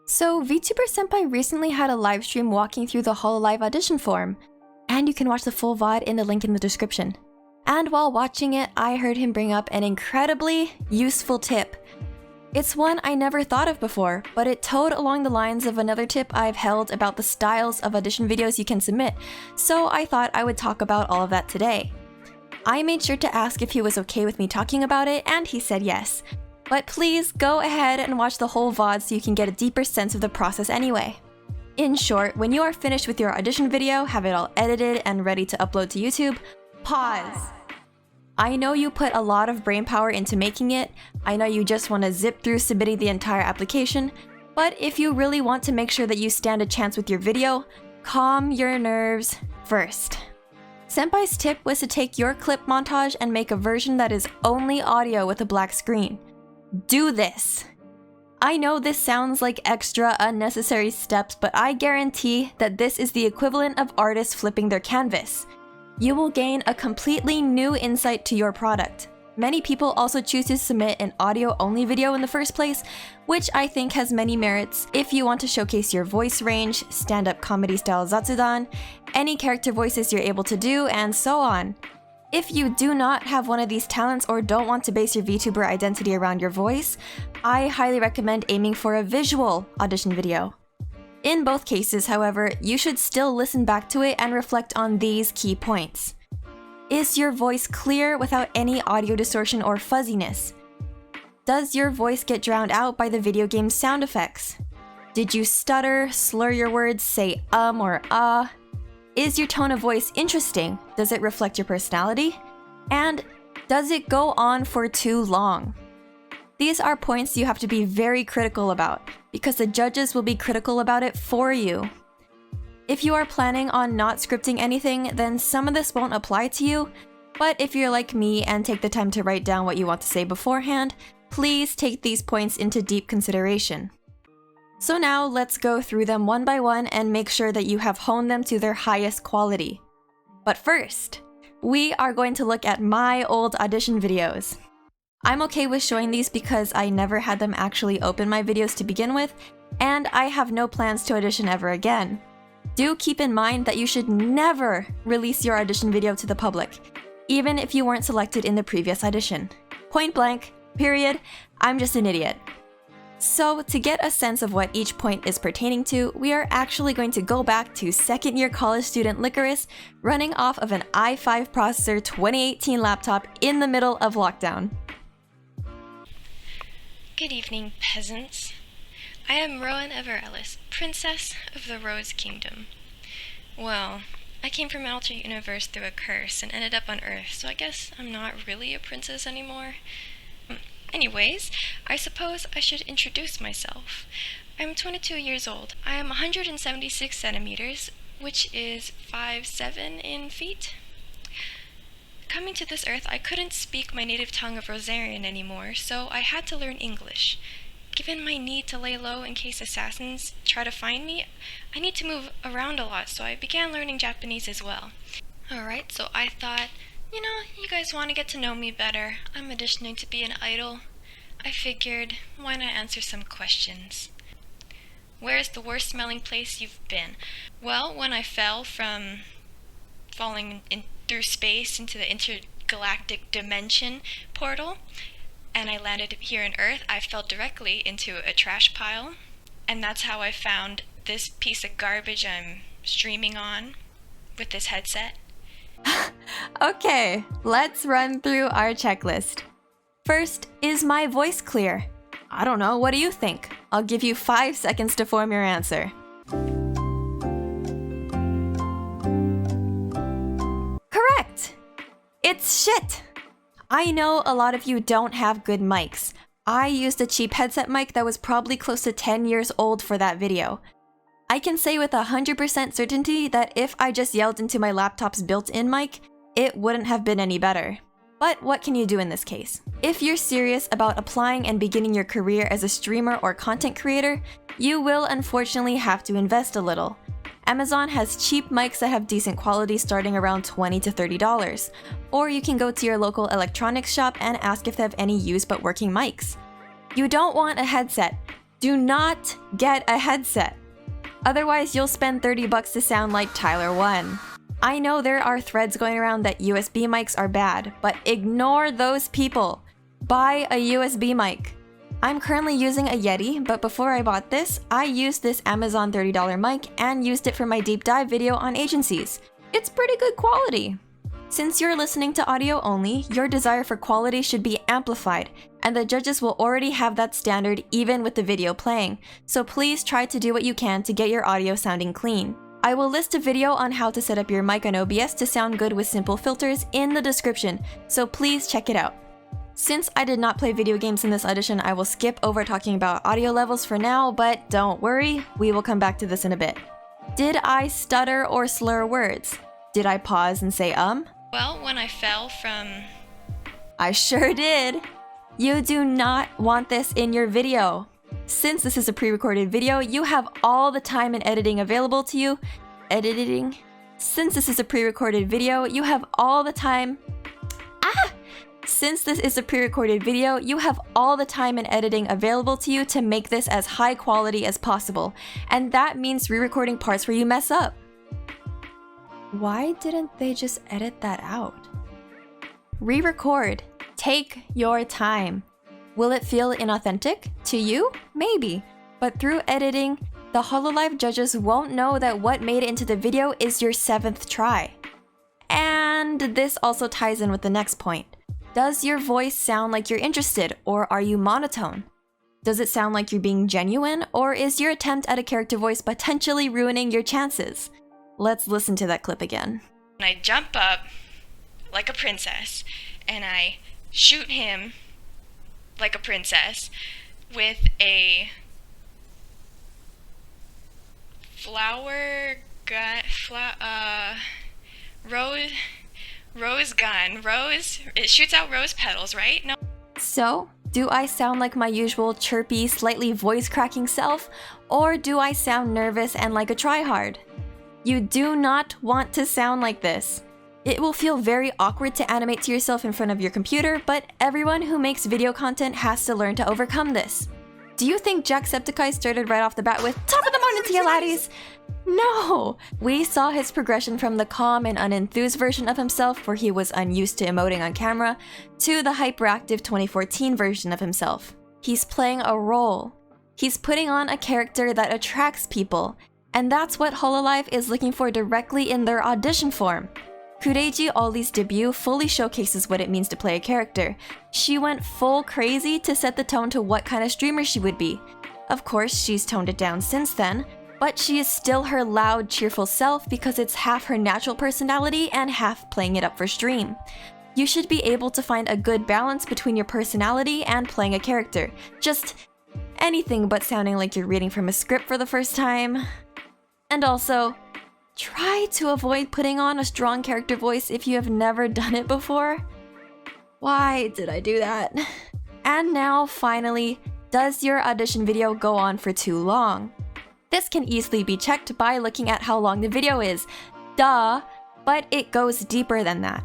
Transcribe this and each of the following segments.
So VTuberSenpai recently had a live stream walking through the Hololive Audition form, and you can watch the full VOD in the link in the description. And while watching it, I heard him bring up an incredibly useful tip. It's one I never thought of before, but it towed along the lines of another tip I've held about the styles of audition videos you can submit, so I thought I would talk about all of that today. I made sure to ask if he was okay with me talking about it, and he said yes. But please go ahead and watch the whole VOD so you can get a deeper sense of the process anyway. In short, when you are finished with your audition video, have it all edited and ready to upload to YouTube, pause. I know you put a lot of brainpower into making it, I know you just want to zip through submitting the entire application, but if you really want to make sure that you stand a chance with your video, calm your nerves first. Senpai's tip was to take your clip montage and make a version that is only audio with a black screen. Do this! I know this sounds like extra unnecessary steps, but I guarantee that this is the equivalent of artists flipping their canvas. You will gain a completely new insight to your product. Many people also choose to submit an audio-only video in the first place, which I think has many merits if you want to showcase your voice range, stand-up comedy-style zatsudan, any character voices you're able to do, and so on. If you do not have one of these talents or don't want to base your VTuber identity around your voice, I highly recommend aiming for a visual audition video. In both cases, however, you should still listen back to it and reflect on these key points. Is your voice clear without any audio distortion or fuzziness? Does your voice get drowned out by the video game's sound effects? Did you stutter, slur your words, say or ah? Is your tone of voice interesting? Does it reflect your personality? And does it go on for too long? These are points you have to be very critical about, because the judges will be critical about it for you. If you are planning on not scripting anything, then some of this won't apply to you, but if you're like me and take the time to write down what you want to say beforehand, please take these points into deep consideration. So now let's go through them one by one and make sure that you have honed them to their highest quality. But first, we are going to look at my old audition videos. I'm okay with showing these because I never had them actually open my videos to begin with, and I have no plans to audition ever again. Do keep in mind that you should never release your audition video to the public, even if you weren't selected in the previous audition. Point blank, period, I'm just an idiot. So to get a sense of what each point is pertaining to, we are actually going to go back to second-year college student Licorice running off of an i5 processor 2018 laptop in the middle of lockdown. Good evening, peasants. I am Rowan Everellis, Princess of the Rose Kingdom. Well, I came from an alternate universe through a curse and ended up on Earth, so I guess I'm not really a princess anymore. Anyways, I suppose I should introduce myself. I'm 22 years old. I am 176 centimeters, which is 5'7" in feet. Coming to this earth, I couldn't speak my native tongue of Rosarian anymore, so I had to learn English. Given my need to lay low in case assassins try to find me, I need to move around a lot, so I began learning Japanese as well. Alright, so I thought, you guys want to get to know me better. I'm auditioning to be an idol. I figured, why not answer some questions? Where's the worst smelling place you've been? Well, when I fell from falling through space into the intergalactic dimension portal, and I landed here on Earth, I fell directly into a trash pile, and that's how I found this piece of garbage I'm streaming on with this headset. Okay, let's run through our checklist. First, is my voice clear? I don't know, what do you think? I'll give you 5 seconds to form your answer. Correct! It's shit! I know a lot of you don't have good mics. I used a cheap headset mic that was probably close to 10 years old for that video. I can say with 100% certainty that if I just yelled into my laptop's built-in mic, it wouldn't have been any better. But what can you do in this case? If you're serious about applying and beginning your career as a streamer or content creator, you will unfortunately have to invest a little. Amazon has cheap mics that have decent quality starting around $20 to $30. Or you can go to your local electronics shop and ask if they have any used but working mics. You don't want a headset. do not get a headset. Otherwise, you'll spend $30 to sound like Tyler 1. I know there are threads going around that USB mics are bad, but ignore those people. Buy a USB mic. I'm currently using a Yeti, but before I bought this, I used this Amazon $30 mic and used it for my deep dive video on agencies. It's pretty good quality. Since you're listening to audio only, your desire for quality should be amplified, and the judges will already have that standard even with the video playing, so please try to do what you can to get your audio sounding clean. I will list a video on how to set up your mic on OBS to sound good with simple filters in the description, so please check it out. Since I did not play video games in this audition, I will skip over talking about audio levels for now, but don't worry, we will come back to this in a bit. Did I stutter or slur words? Did I pause and say Well, when I fell from... I sure did! You do not want this in your video. Since this is a pre-recorded video, you have all the time and editing available to you. Since this is a pre-recorded video, you have all the time... Since this is a pre-recorded video, you have all the time and editing available to you to make this as high quality as possible, and that means re-recording parts where you mess up. Why didn't they just edit that out? Re-record. Take your time. Will it feel inauthentic? To you? Maybe. But through editing, the Hololive judges won't know that what made it into the video is your 7th try. And this also ties in with the next point. Does your voice sound like you're interested, or are you monotone? Does it sound like you're being genuine, or is your attempt at a character voice potentially ruining your chances? Let's listen to that clip again. I jump up like a princess, and I shoot him like a princess with a rose gun. It shoots out rose petals, right? No. So, do I sound like my usual chirpy, slightly voice-cracking self, or do I sound nervous and like a tryhard? You do not want to sound like this. It will feel very awkward to animate to yourself in front of your computer, but everyone who makes video content has to learn to overcome this. Do you think Jacksepticeye started right off the bat with "Top of the morning to you laddies"? No! We saw his progression from the calm and unenthused version of himself where he was unused to emoting on camera, to the hyperactive 2014 version of himself. He's playing a role. He's putting on a character that attracts people, and that's what Hololive is looking for directly in their audition form. Kureiji Oli's debut fully showcases what it means to play a character. She went full crazy to set the tone to what kind of streamer she would be. Of course, she's toned it down since then, but she is still her loud, cheerful self because it's half her natural personality and half playing it up for stream. You should be able to find a good balance between your personality and playing a character. Just anything but sounding like you're reading from a script for the first time. And also, try to avoid putting on a strong character voice if you have never done it before. Why did I do that? And now, finally, does your audition video go on for too long? This can easily be checked by looking at how long the video is. Duh, but it goes deeper than that.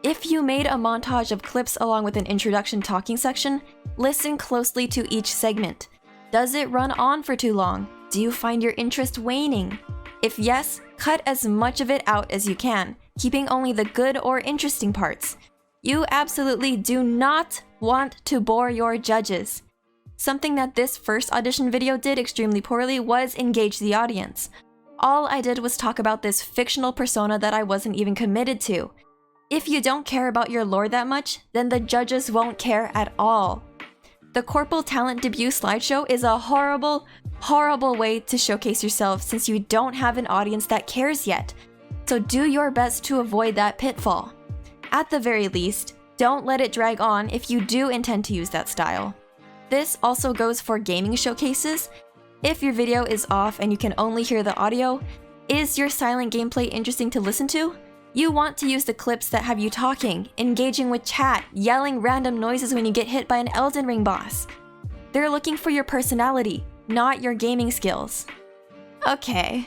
If you made a montage of clips along with an introduction talking section, listen closely to each segment. Does it run on for too long? Do you find your interest waning? If yes, cut as much of it out as you can, keeping only the good or interesting parts. You absolutely do not want to bore your judges. Something that this first audition video did extremely poorly was engage the audience. All I did was talk about this fictional persona that I wasn't even committed to. If you don't care about your lore that much, then the judges won't care at all. The Corporal Talent debut slideshow is a horrible, horrible way to showcase yourself since you don't have an audience that cares yet. So do your best to avoid that pitfall. At the very least, don't let it drag on if you do intend to use that style. This also goes for gaming showcases. If your video is off and you can only hear the audio, is your silent gameplay interesting to listen to? You want to use the clips that have you talking, engaging with chat, yelling random noises when you get hit by an Elden Ring boss. They're looking for your personality, not your gaming skills. Okay,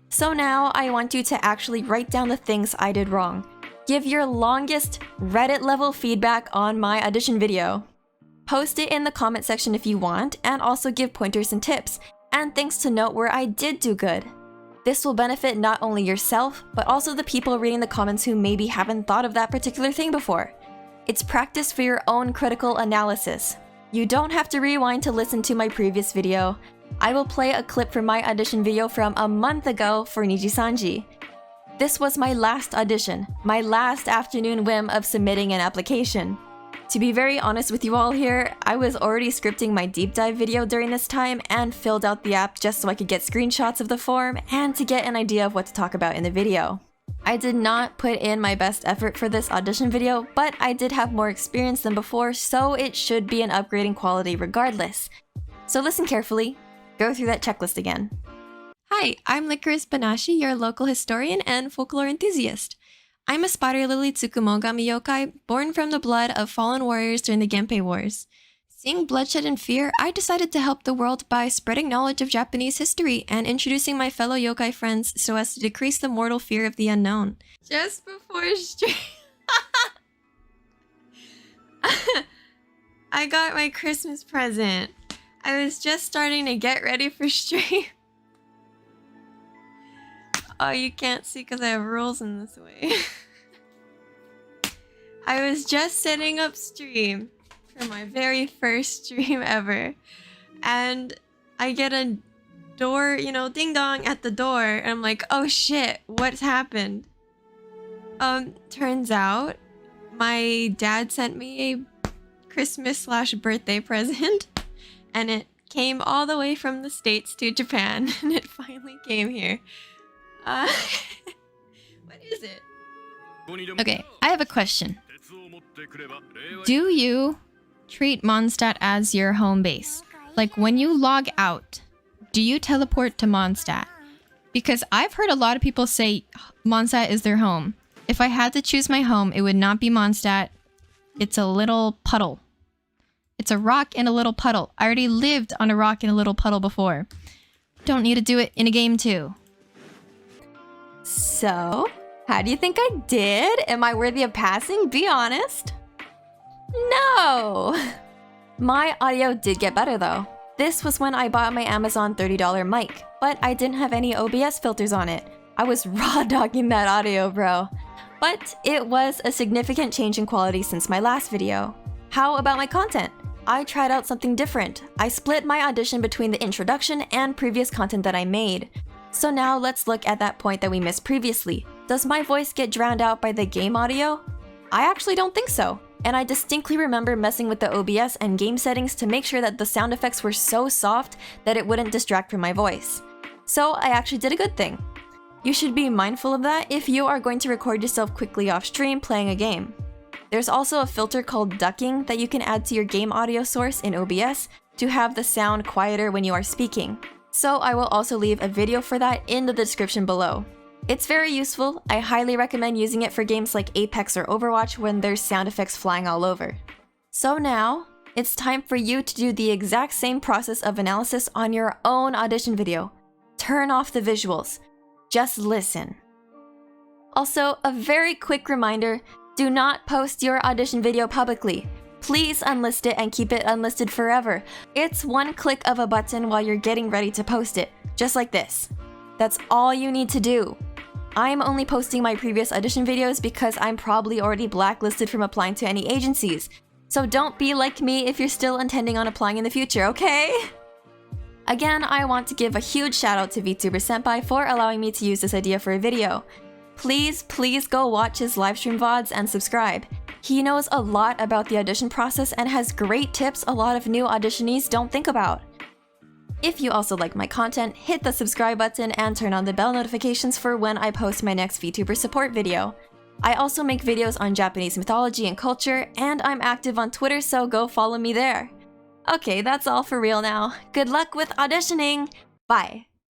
so now I want you to actually write down the things I did wrong. Give your longest Reddit level feedback on my audition video. Post it in the comment section if you want, and also give pointers and tips, and things to note where I did do good. This will benefit not only yourself, but also the people reading the comments who maybe haven't thought of that particular thing before. It's practice for your own critical analysis. You don't have to rewind to listen to my previous video. I will play a clip from my audition video from a month ago for Nijisanji. This was my last audition, my last afternoon whim of submitting an application. To be very honest with you all here, I was already scripting my deep dive video during this time and filled out the app just so I could get screenshots of the form and to get an idea of what to talk about in the video. I did not put in my best effort for this audition video, but I did have more experience than before, so it should be an upgrade in quality regardless. So listen carefully, go through that checklist again. Hi, I'm Licorice Banashi, your local historian and folklore enthusiast. I'm a Spider Lily Tsukumogami yokai, born from the blood of fallen warriors during the Genpei Wars. Seeing bloodshed and fear, I decided to help the world by spreading knowledge of Japanese history and introducing my fellow yokai friends so as to decrease the mortal fear of the unknown. Just before stream... I got my Christmas present. I was just starting to get ready for stream. Oh, you can't see because I have rules in this way. I was just setting up stream for my very first stream ever. And I get a door, ding dong at the door. And I'm like, oh shit, what's happened? Turns out my dad sent me a Christmas/birthday present. And it came all the way from the States to Japan. And it finally came here. What is it? Okay, I have a question. Do you treat Mondstadt as your home base? Like when you log out, do you teleport to Mondstadt? Because I've heard a lot of people say Mondstadt is their home. If I had to choose my home, it would not be Mondstadt. It's a little puddle. It's a rock in a little puddle. I already lived on a rock in a little puddle before. Don't need to do it in a game too. So, how do you think I did? Am I worthy of passing? Be honest. No! My audio did get better though. This was when I bought my Amazon $30 mic, but I didn't have any OBS filters on it. I was raw dogging that audio, bro. But it was a significant change in quality since my last video. How about my content? I tried out something different. I split my audition between the introduction and previous content that I made. So now let's look at that point that we missed previously. Does my voice get drowned out by the game audio? I actually don't think so. And I distinctly remember messing with the OBS and game settings to make sure that the sound effects were so soft that it wouldn't distract from my voice. So I actually did a good thing. You should be mindful of that if you are going to record yourself quickly off stream playing a game. There's also a filter called ducking that you can add to your game audio source in OBS to have the sound quieter when you are speaking. So I will also leave a video for that in the description below. It's very useful. I highly recommend using it for games like Apex or Overwatch when there's sound effects flying all over. So now, it's time for you to do the exact same process of analysis on your own audition video. Turn off the visuals. Just listen. Also, a very quick reminder, do not post your audition video publicly. Please unlist it and keep it unlisted forever. It's one click of a button while you're getting ready to post it, just like this. That's all you need to do. I'm only posting my previous audition videos because I'm probably already blacklisted from applying to any agencies. So don't be like me if you're still intending on applying in the future, okay? Again, I want to give a huge shout out to VTuberSenpai for allowing me to use this idea for a video. Please go watch his livestream VODs and subscribe. He knows a lot about the audition process and has great tips a lot of new auditionees don't think about. If you also like my content, hit the subscribe button and turn on the bell notifications for when I post my next VTuber support video. I also make videos on Japanese mythology and culture, and I'm active on Twitter, so go follow me there. Okay, that's all for real now. Good luck with auditioning! Bye!